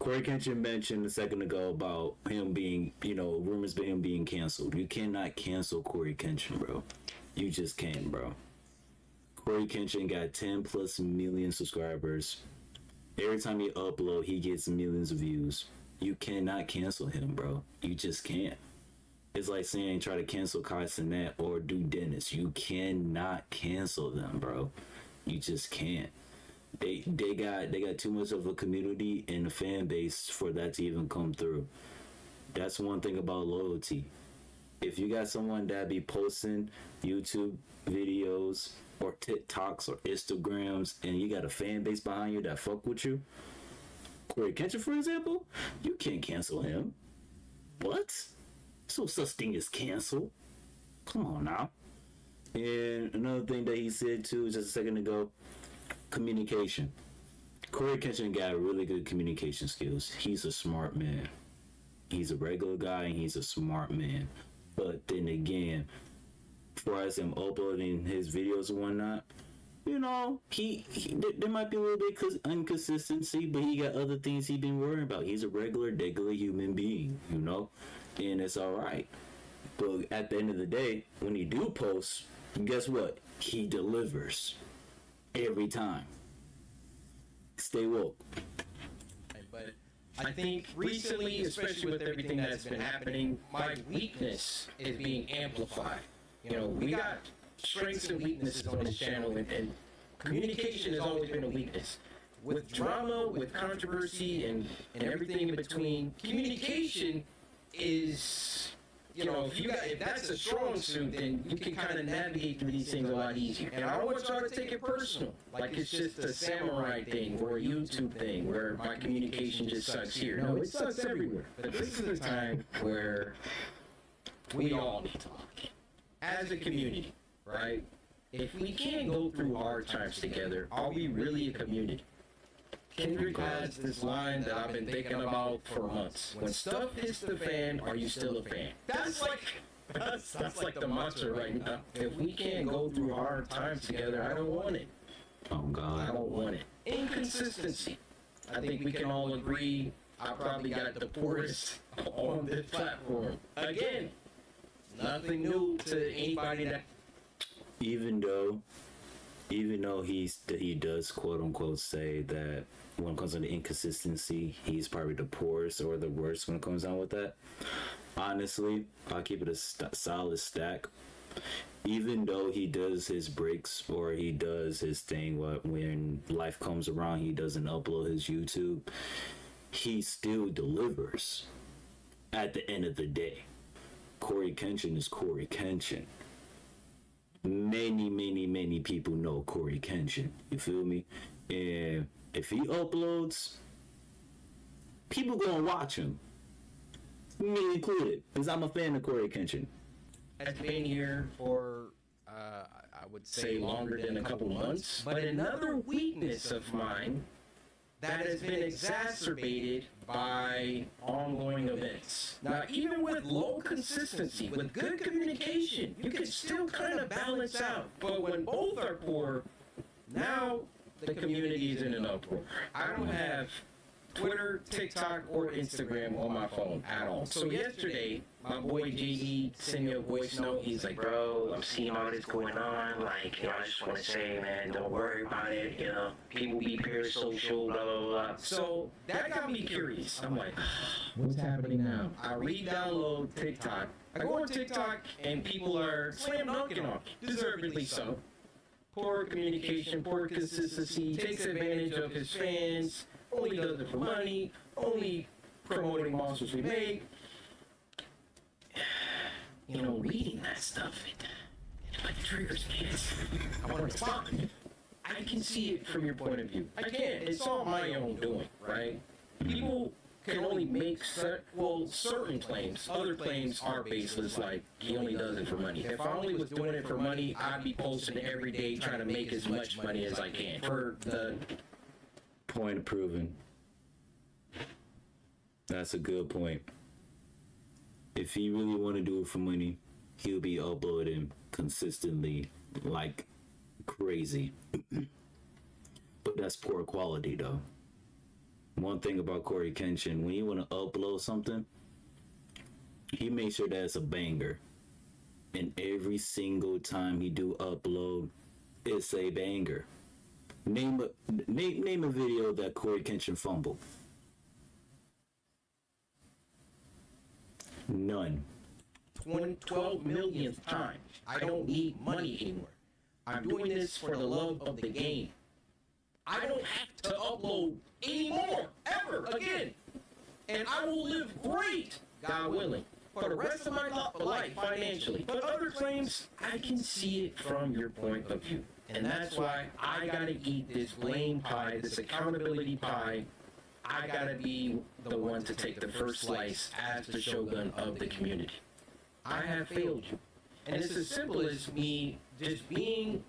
Coryxkenshin mentioned a second ago about him being, rumors of him being canceled. You cannot cancel Coryxkenshin, bro. You just can't, bro. Coryxkenshin got 10 plus million subscribers. Every time you upload, he gets millions of views. You cannot cancel him, bro. You just can't. It's like saying try to cancel Kai Cenat or do Dennis. You cannot cancel them, bro. You just can't. They got too much of a community and a fan base for that to even come through. That's one thing about loyalty. If you got someone that be posting YouTube videos or TikToks or Instagrams and you got a fan base behind you that fuck with you, Coryxkenshin, for example, you can't cancel him. What? So such thing as cancel. Come on now. And another thing that he said too just a second ago, communication. Coryxkenshin got really good communication skills. He's a smart man. He's a regular guy and he's a smart man. But then again, as far as him uploading his videos and whatnot, he there might be a little bit inconsistency, but he got other things he been worrying about. He's a regular human being, and it's all right. But at the end of the day, when he do post, guess what? He delivers every time. Stay woke. But I think recently, especially with everything that's been happening, my weakness is being amplified. We got strengths and weaknesses on this channel, and communication has always been a weakness. With drama, with controversy, and everything in between, communication is, if that's a strong suit, then you can kind of navigate through these things a lot easier. And I don't want y'all to take it personal, like it's just a samurai thing or a YouTube thing where my communication just sucks here. No, it sucks everywhere. But this is a time where we all need to talk as a community, right? If we can't go through hard times together, are we really a community? Kendrick has this line that I've been thinking about for months. When stuff hits the fan, are you still a fan? That's like the mantra right now. If we can't go through hard times together, I don't want it. Oh God. I don't want it. Inconsistency. I think we can all agree I probably got the poorest on this platform. Again, nothing new to anybody that. Even though he does quote unquote say that when it comes to the inconsistency, he's probably the poorest or the worst when it comes down with that. Honestly, I'll keep it a solid stack. Even though he does his breaks or he does his thing when life comes around, he doesn't upload his YouTube, he still delivers at the end of the day. Coryxkenshin is Coryxkenshin. Many people know Coryxkenshin. You feel me? And if he uploads, people gonna watch him. Me included, because I'm a fan of Coryxkenshin. Has been here for I would say longer than a couple months. But another weakness of mine that has been exacerbated by ongoing events. Now, even with low consistency, with good communication, you can still kind of balance out. But when both are poor, now the community is in an uproar. I don't have Twitter, TikTok, or Instagram on my phone at all. So yesterday, my boy JD sent me a voice note. He's like, bro, I'm seeing all this going on. Like, I just want to say, man, don't worry about it. People be parasocial, blah, blah, blah. So that got me curious. I'm like, what's happening now? I re-download TikTok. I go on TikTok, and people are slam dunking on me. Deservedly so. Poor communication, poor consistency, takes advantage of his fans, only does it for money, only promoting monsters we make. Reading that stuff, it like triggers me. I want to respond. I can see it from your point of view. I can. It's all my own doing, right? People can only make certain claims. Other claims are baseless, like he only does it for money. If I only was doing it for money, I'd be posting every day trying to make as much money as I can. For the point proven. That's a good point. If he really want to do it for money, he'll be uploading consistently like crazy. But that's poor quality though. One thing about Coryxkenshin, when you want to upload something, he makes sure that it's a banger. And every single time he do upload, it's a banger. Name a video that Coryxkenshin fumbled. None. 12 millionth time. I don't need money anymore. I'm doing this for the love of the game. I don't have to upload anymore, ever again. And I will live great, God willing, for the rest of my life financially. But other claims, I can see it from your point of view. And that's why I gotta eat this blame pie, this accountability pie. I gotta be the one to take the first slice as the shogun of the community. I have failed you. And it's as simple as me just being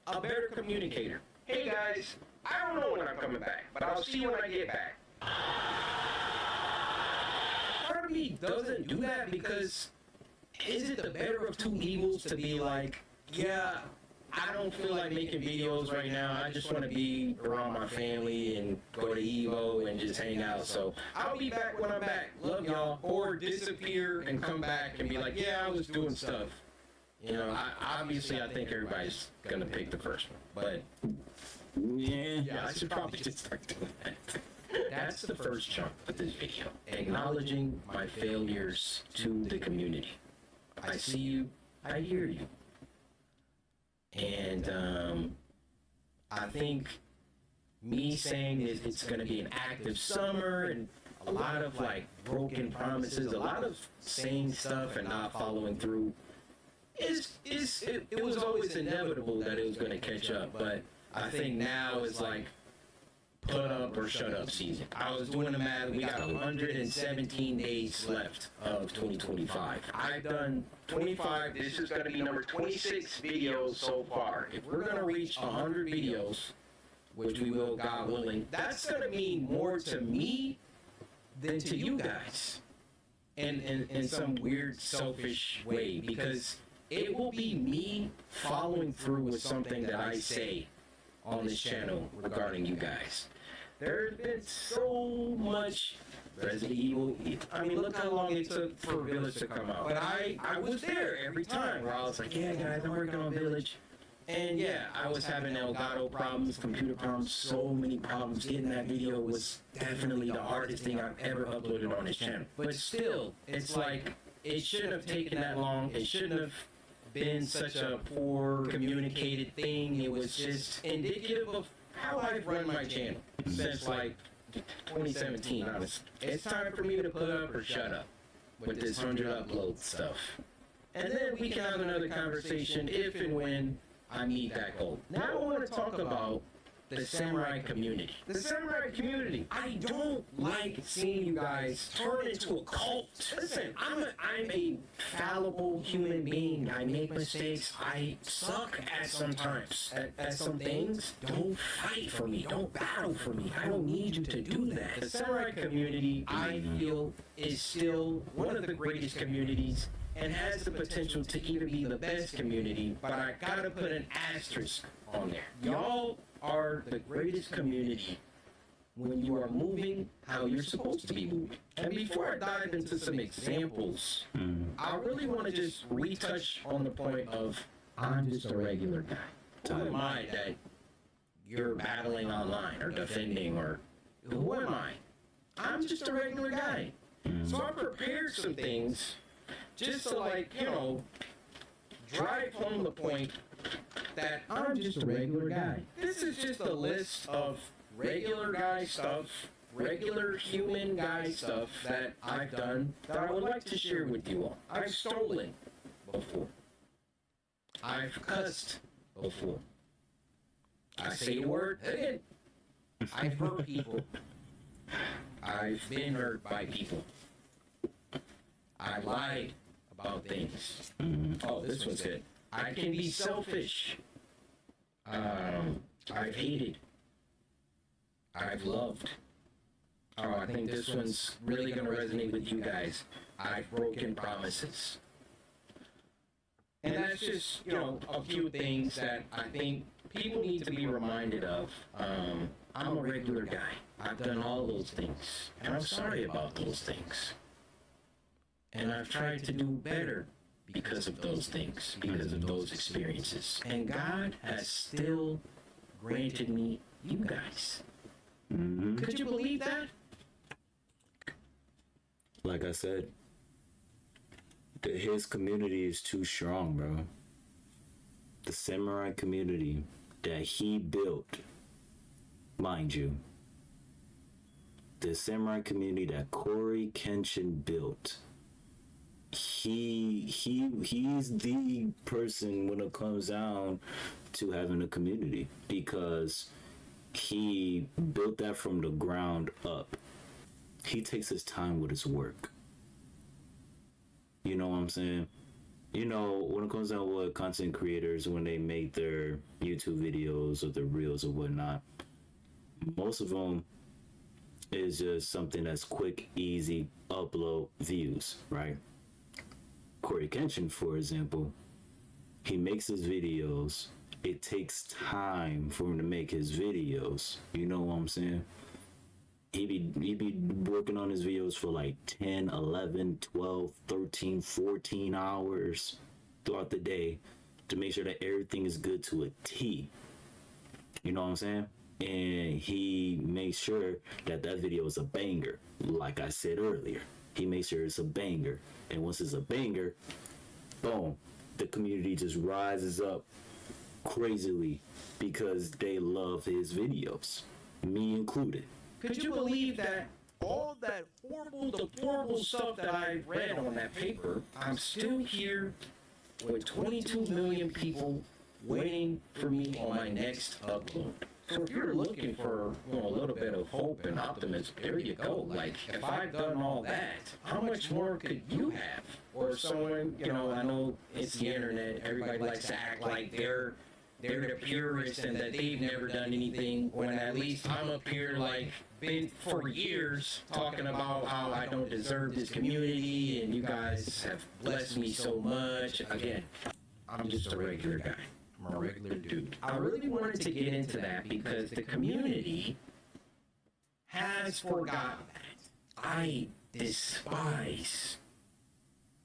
a better communicator. Hey guys, I don't know when I'm coming back, but I'll see you when I get back. Part of me doesn't do that because is it the better of two evils to be like, yeah, I don't feel like making videos right now. I just want to be around my family and go to Evo and just hang out. So I'll be back when I'm back. Love y'all. Or disappear and come back and be like, yeah, I was doing stuff. You know, obviously I think everybody's going to pick the first one. But yeah, I should probably just start doing that. That's the first chunk of this video. Acknowledging my failures to the community. I see you. I hear you. And I think me saying it's going to be an active summer and a lot of like broken promises, a lot of saying stuff and not following through, it was always inevitable that it was going to catch up. But I think now is like put up or shut up season. I was doing the math. We got 117 days left of 2025. I've done 25. This is going to be number 26 videos so far. If we're going to reach 100 videos, which we will, God willing, that's going to mean more to me than to you guys. In some weird, selfish way, because it will be me following through with something that I say on this channel regarding you guys. There's been so much Resident Evil. I mean, look how long it took for Village to come out. But I was there every time where I was like, yeah, guys, I'm working on Village. And yeah, I was having Elgato problems, computer problems, so many problems. Getting that video was definitely the hardest thing I've ever uploaded on this channel. But still, it's like, it shouldn't have taken that long. It shouldn't have been such a poor communicated thing. It was just indicative of how I've run my channel since like 2017, honestly. It's time for me to put up or shut up with this 100 upload stuff. And then we can have another conversation if and when I meet that goal. Now I want to talk about the samurai community. The samurai community. I don't like seeing you guys turn into a cult. Listen, I'm a fallible human being. I make mistakes. I suck at sometimes. At some things. Don't fight for me. Don't battle for me. I don't need you to do that. The samurai community, I feel, is still one of the greatest communities and has the potential to even be the best community, but I gotta put an asterisk on there. Y'all are the greatest community when you are moving how you're supposed to be moving. And before I dive into some examples, I really want to just retouch on the point of I'm just a regular guy. Who am I that you're battling online or defending, or who am I? I'm just a regular guy. So I prepared some things just to, like, you know, drive home the point that I'm just a regular guy. This is just a list of regular guy stuff, regular human guy stuff that I've done that I would like to share with you all. I've stolen before. I've cussed before. I say the word again. I've hurt people. I've been hurt by people. I lied about things. Oh, this one's good. I can be selfish. I've hated. I've loved. Oh, I think this one's really going to resonate with you guys. I've broken promises. And that's just, you know, a few things that I think people need to be reminded of. I'm a regular guy. I've done all those things, and I'm sorry about those things. And I've tried to do better because of those things, because of those experiences. And God has still granted me you guys. Mm-hmm. Could you believe that? Like I said, his community is too strong, bro. The samurai community that he built, mind you, the samurai community that Coryxkenshin built, he's the person when it comes down to having a community, because he built that from the ground up. He takes his time with his work. You know what I'm saying? You know, when it comes down with content creators, when they make their YouTube videos or their reels or whatnot, most of them is just something that's quick, easy, upload, views, right? Coryxkenshin, for example, he makes his videos. It takes time for him to make his videos. You know what I'm saying? He be working on his videos for like 10, 11, 12, 13, 14 hours throughout the day to make sure that everything is good to a T. You know what I'm saying? And he makes sure that video is a banger. Like I said earlier, he makes sure it's a banger. And once it's a banger, boom, the community just rises up crazily because they love his videos, me included. Could you believe that all that horrible, deplorable stuff that I read on that paper, I'm still here with 22 million people waiting for me on my next upload? So if you're looking for a little bit of hope and optimism, there you go. Like, if I've done all that, how much more could you have? Or someone, I know it's the internet, everybody likes to act like they're the purists and that they've never done anything, when at least I'm up here like been for years talking about how I don't deserve this community and you guys have blessed me so much. Again, I'm just a regular guy. I'm a regular dude. I really wanted to get into that because the community has forgotten that. I despise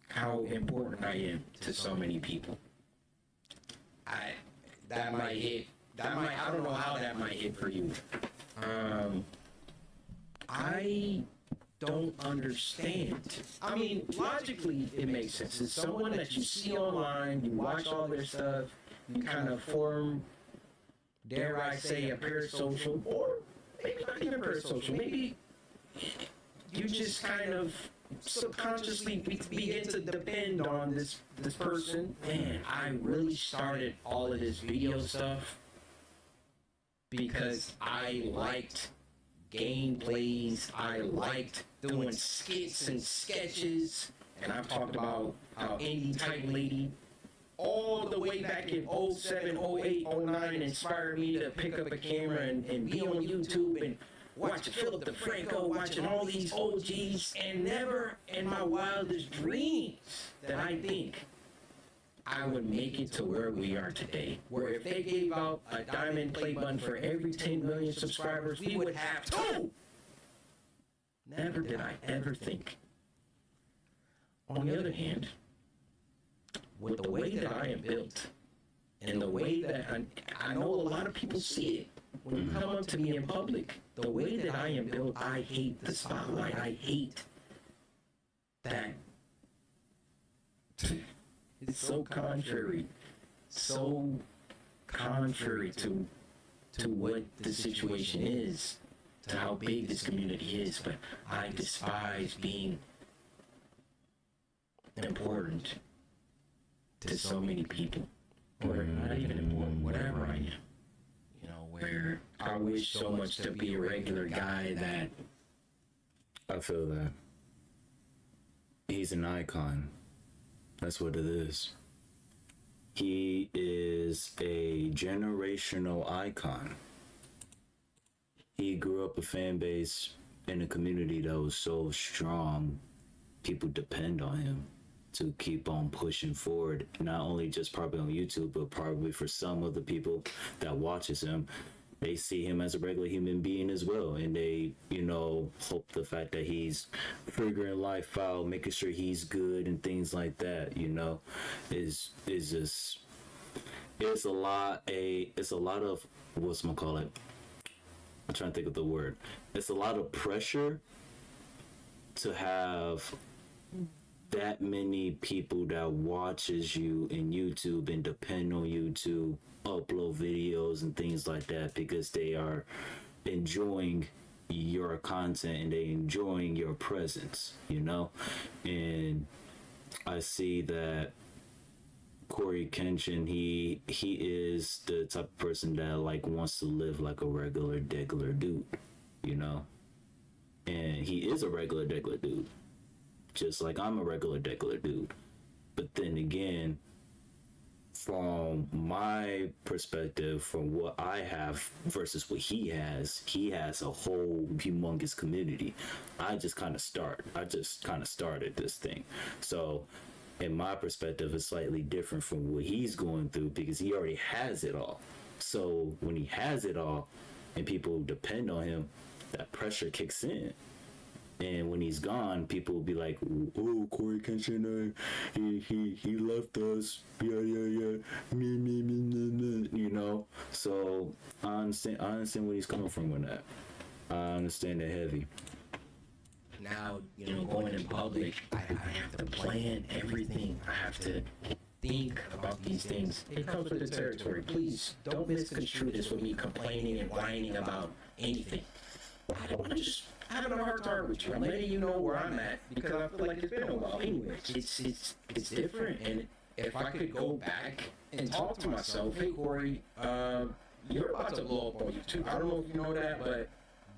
how important I am to so many people. I don't know how that might hit for you. I don't understand. I mean, logically, it makes sense. It's someone that you see online, you watch all their stuff, you kind of form, dare I say, a parasocial, or maybe not even parasocial, maybe you just kind of subconsciously begin to depend on this person. Man, I really started all of this video stuff because I liked gameplays, I liked doing skits and sketches, and I've talked about how Indie Type Lady all the way back in 07, 08, 09 inspired me to pick up a camera and be on YouTube and watching Philip DeFranco, watching all these OGs, and never in my wildest dreams that I think I would make it to where we are today. Where if they gave out a diamond play button for every 10 million subscribers, we would have 2. Never did I ever think. On the other hand, with the way that I am built, and the way that I know a lot of people see it, when you come up to me in public, the way that I am built, I hate the spotlight. I hate that. It's so contrary to what the situation is, to how big this community is. But I despise being important to so many people, or not even important, whatever I am. Where I wish so much to be a regular guy that... I feel that. He's an icon. That's what it is. He is a generational icon. He grew up a fan base in a community that was so strong, people depend on him to keep on pushing forward, not only just probably on YouTube, but probably for some of the people that watches him. they see him as a regular human being as well, and they, you know, hope the fact that he's figuring life out, making sure he's good and things like that, you know, is just it's a lot of what's gonna call it. I'm trying to think of the word. It's a lot of pressure to have that many people that watches you in YouTube and depend on you to upload videos and things like that because they are enjoying your content and they enjoying your presence, you know. And I see that Coryxkenshin, he is the type of person that like wants to live like a regular degular dude, you know. And he is a regular degular dude, just like I'm a regular degular dude. But then again, from my perspective, from what I have versus what he has a whole humongous community. I just kind of started this thing. So in my perspective, it's slightly different from what he's going through because he already has it all. So when he has it all and people depend on him, that pressure kicks in. And when he's gone, people will be like, "Oh, Coryxkenshin, he left us. Yeah, me, you know." So I understand where he's coming from with that. I understand it heavy. Now, you know, going in public, I have to plan everything. I have to think about these things. It comes with the territory. Please don't misconstrue this with me complaining and whining about anything. I'm just having a heart to heart with you. I'm letting you know where I'm at because I feel like it's been a while. Anyway, it's different. And if I could go back and talk to myself, hey Corey, you're about to blow up on YouTube. I don't know if you know that, but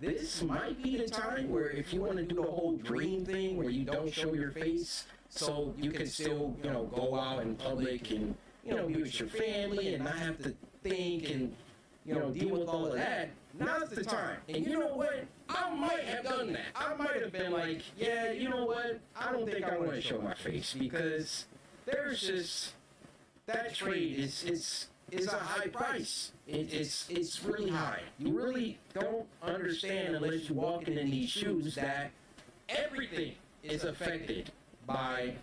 this might be the time where if you want to do the whole dream thing where you don't show your face, so you can still, you know, go out in public and, you know, be with your family and not have to think and, you know, deal with all of that. Now's the time. And you know what? I might have done that. I might have been like, yeah, you know what? I don't think I want to show my face because there's just that trade is a high price. It's really high. You really don't understand unless you're walking in these shoes that everything is affected by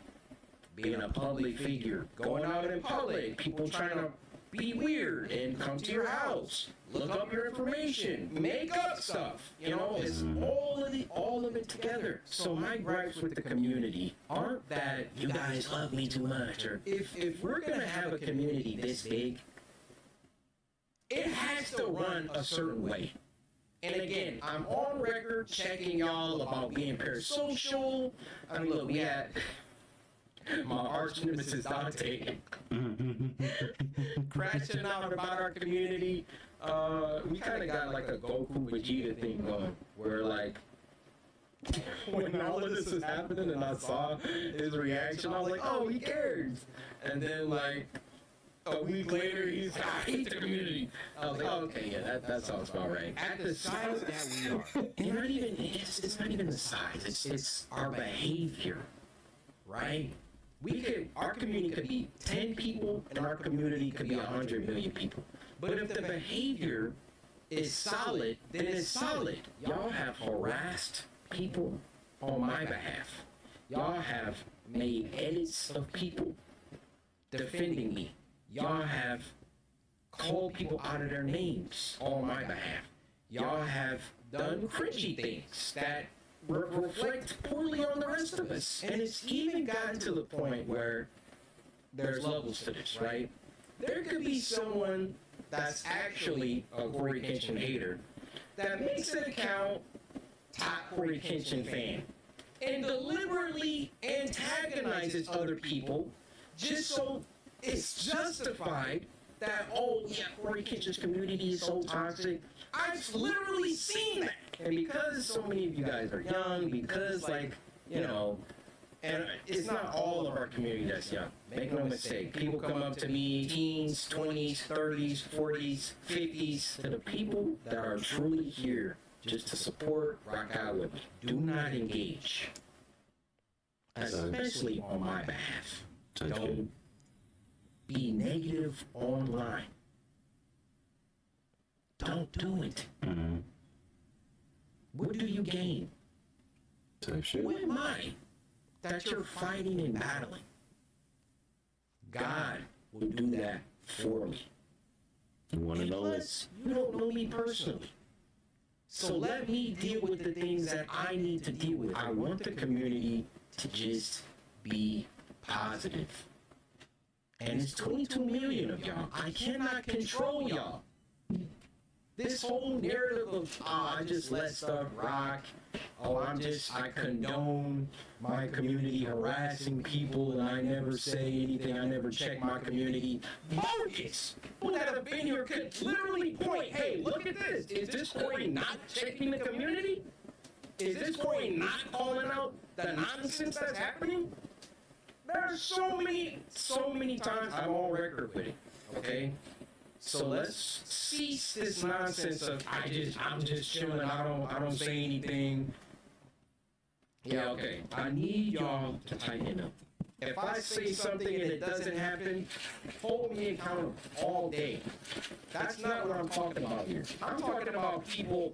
being a public figure, going out in public, people trying to be weird and come to your house, look up your information, make up stuff. You know, it's all of it together. So my gripes with the community aren't that you guys love me too much, or if we're gonna have a community this big, it has to run a certain way. And again, I'm on record checking y'all about being parasocial. I mean, look, we had my arch nemesis Dante crashing out about our community. We kind of got like a Goku Vegeta thing going, where like when all of this was happening and I saw his reaction, I was like, oh, he cares. And then like a week later, he's like, I hate the community. I was like, oh, okay, yeah, that sounds about right. At the size that we are, and not even it's not even the size. It's our behavior, right? Our community could be 10 people, and our community could be 100 million people. But if the behavior is solid, then it's solid. Y'all have harassed people on my behalf. Y'all have made edits of people defending me. Y'all have called people out of their names on my behalf. Y'all have done cringy things that reflect poorly on the rest of us. And it's even gotten to the point where there's levels to this, right? There could be someone that's actually a Coryxkenshin hater that makes an account top Coryxkenshin fan and deliberately antagonizes other people just so it's justified that, oh yeah, Coryxkenshin's community is so toxic. I've literally seen that. And because so many of you guys are young, because like, you know, and it's not all of our community that's young. Make no mistake. People come up to me, teens, 20s, 30s, 40s, 50s, to the people that are truly here just to support, rock out with me. Do not engage. Especially on my behalf. Don't be negative online. don't do it. Mm-hmm. What do you gain? Type shit. Who am I that you're fighting and battling? God will do that for me. You want to And know plus, you don't know me personally. So let me deal with the things that I need to deal with. I want the community to just be positive. And it's 22 million of y'all. I cannot control y'all. This whole narrative of, oh, I just let stuff rock. Oh, I condone my community harassing people and I never say anything. I never check my community. Bogus! People that have been here could literally point, hey, look at this. Is this Corey not checking the community? Is this Corey not calling out the nonsense that's happening? There's so many times I'm on record with it, okay? So let's cease this nonsense of I'm just chilling, I don't say anything. Yeah, okay. I need y'all to tighten up. If I say something and it doesn't happen, hold me accountable all day. That's not what I'm talking about here. I'm talking about people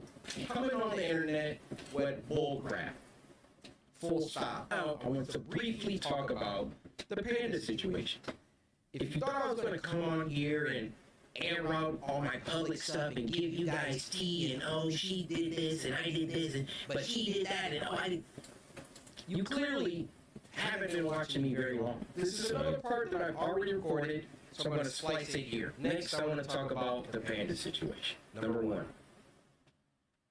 coming on the internet with bull crap. Full stop. Now, I want to briefly talk about the panda situation. If you thought I was going to come on here and air out all my public stuff and give you guys tea and, oh, she did this and I did this, but he did that and, oh, I did. You clearly haven't been watching me very long. This is another part that I've already recorded, so I'm going to slice it here. Next, I want to talk about the panda situation. Number one.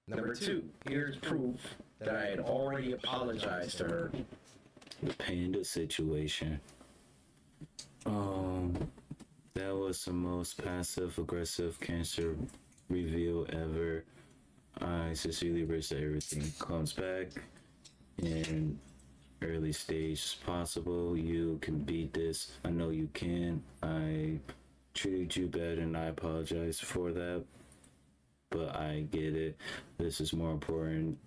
Number two, here's proof that I had already apologized to her. the panda situation. That was the most passive-aggressive cancer reveal ever. I sincerely wish that everything comes back in early stage as possible. You can beat this. I know you can. I treated you bad and I apologize for that. But I get it. This is more important.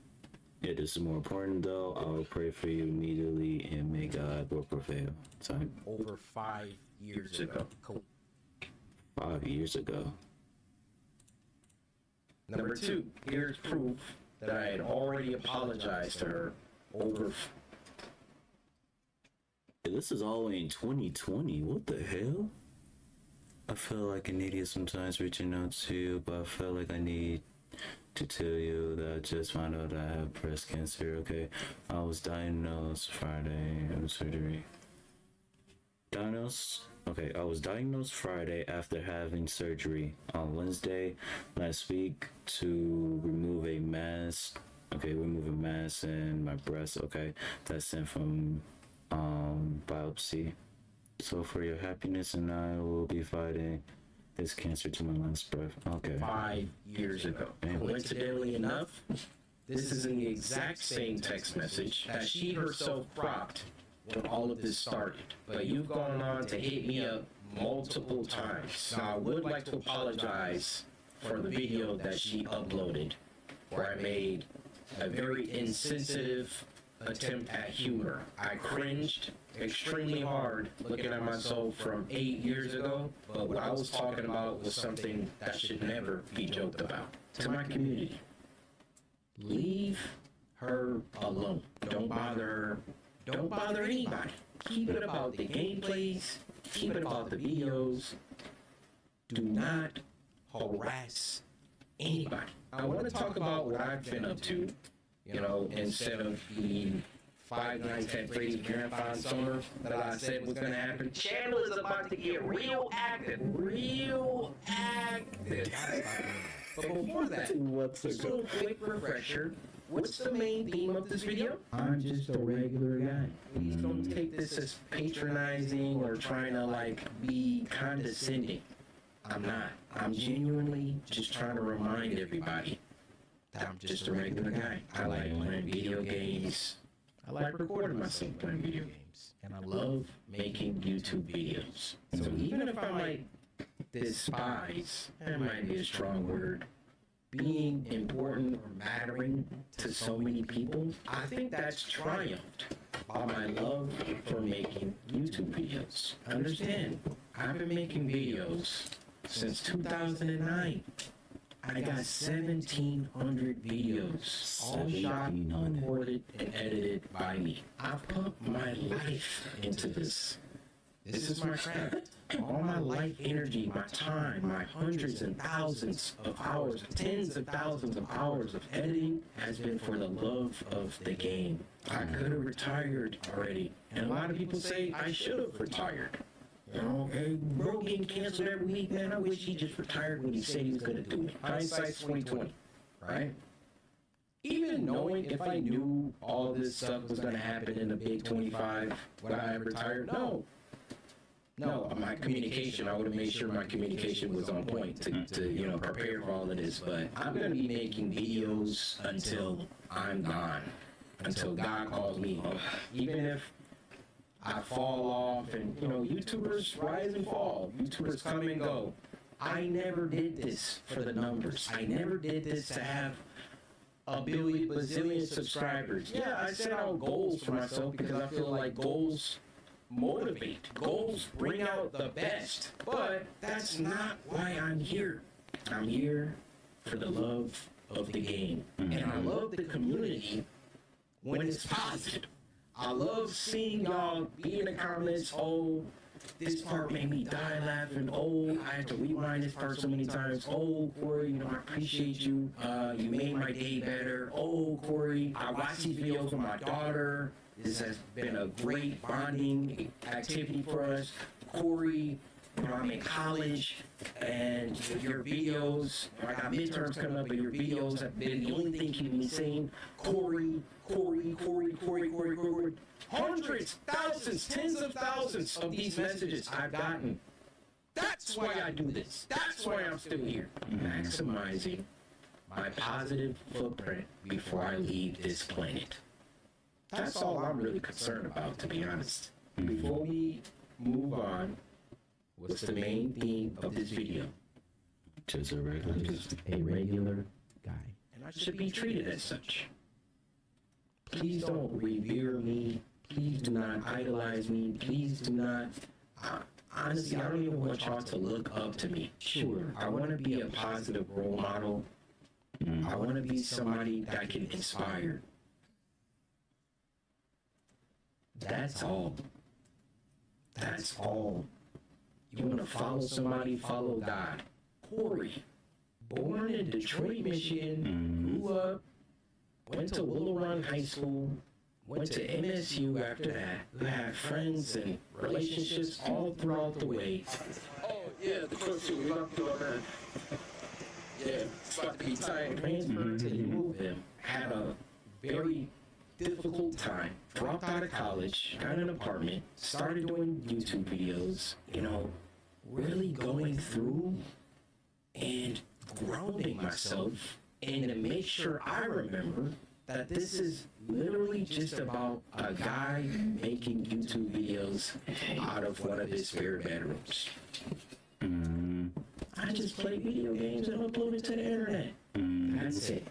It is more important though. I will pray for you immediately and may God will prevail. Sorry. Over 5 years ago. Cool. 5 years ago. Number two, here's proof that I had already apologized to her over. This is all in 2020. What the hell? I feel like an idiot sometimes reaching out to you, but I feel like I need to tell you that I just found out I have breast cancer, okay? I was diagnosed Friday of surgery. I was diagnosed Friday after having surgery on Wednesday last week to remove a mass. Remove a mass in my breast, okay? That's sent from biopsy. So for your happiness and I will be fighting this cancer to my last breath. Okay. 5 years ago. Coincidentally enough, this is in the exact same text message that she herself cropped when all of this started. But you've gone on to hit me up multiple times. Now I would like to apologize for the video that she uploaded where I made a very insensitive attempt at humor. I cringed extremely hard looking at myself from 8 years ago, but what I was talking about was something that should never be joked about. To my community, leave her alone. Don't bother her. Don't bother anybody. Keep it about the gameplays. Keep it about the videos. Do not harass anybody. I want to talk about what I've been up to, instead of the 5 nights at Brady's Grandpa Summer that I said was going to happen. Channel is about to get real active. Real active. But before that, just a little quick refresher. What's the main theme of this video? I'm just a regular guy. Please don't take this as patronizing or trying to be condescending. I'm not. I'm genuinely just trying to remind everybody that I'm just a regular guy. I like playing video games. I like recording myself playing video games. And I love making YouTube videos. So even if I might despise, that might be a strong word, being important or mattering to so many people, I think that's triumphed by my love for making YouTube videos. Understand, I've been making videos since 2009. I got 1,700 videos, all shot, recorded, and edited by me. I've put my life into this. This is my craft. All my life energy, my time, my hundreds and thousands of hours, tens of thousands of hours of editing has been for the love of the game. I could have retired already. And a lot of people say I should have retired. You know, hey, bro getting canceled every week, man. I wish he just retired when he said he was going to do it. Hindsight's 2020, right? Even knowing if I knew all this stuff was going to happen in the big 25, would I have retired? No. No, my communication, I would have made sure my communication was on point to you know, prepare for all of this. But I'm going to be making videos until I'm gone, until God calls me home. Even if I fall off, and you know, YouTubers rise and fall, YouTubers come and go. I never did this for the numbers. I never did this to have a bazillion subscribers. Yeah, I set out goals for myself because I feel like goals motivate. Goals bring out the best. But that's not why I'm here. I'm here for the love of the game. And I love the community when it's positive. I love seeing y'all be in the comments, oh, this part made me die laughing. Oh, I had to rewind this part so many times. Oh, Corey, you know, I appreciate you. You made my day better. Oh, Corey, I watched these videos with my daughter. This has been a great bonding activity for us. Corey, you know, I'm in college, and your videos, I got midterms coming up, but your videos have been the only thing keeping me sane. Corey. Hundreds, thousands, tens of thousands of these messages I've gotten. That's why I do this. That's why I'm still here. Maximizing my positive footprint before I leave this planet. That's all I'm really concerned about, to be honest. Before we move on, what's the main theme of this video? Just a regular guy. And I should be treated as such. Please don't revere me. Please do not idolize me. Please do not... honestly, I don't even want y'all to look up to me. Sure, I want to be a positive role model. I want to be somebody that can inspire. That's all. That's all. You want to follow somebody, follow God. Corey, born in Detroit, Michigan, grew up, went to Willow Run High School, went to MSU after that. We had friends and relationships all throughout the way. Oh, yeah, the Coryxkenshin, we love to do that. Yeah, it's about to be time. Transferred to UofM, had a very difficult time, dropped out of college, got an apartment, started doing YouTube videos, you know, really going through and grounding myself and to make sure I remember that this is literally just about a guy making YouTube videos out of one of his spare bedrooms. I just play video games and upload it to the internet. That's it.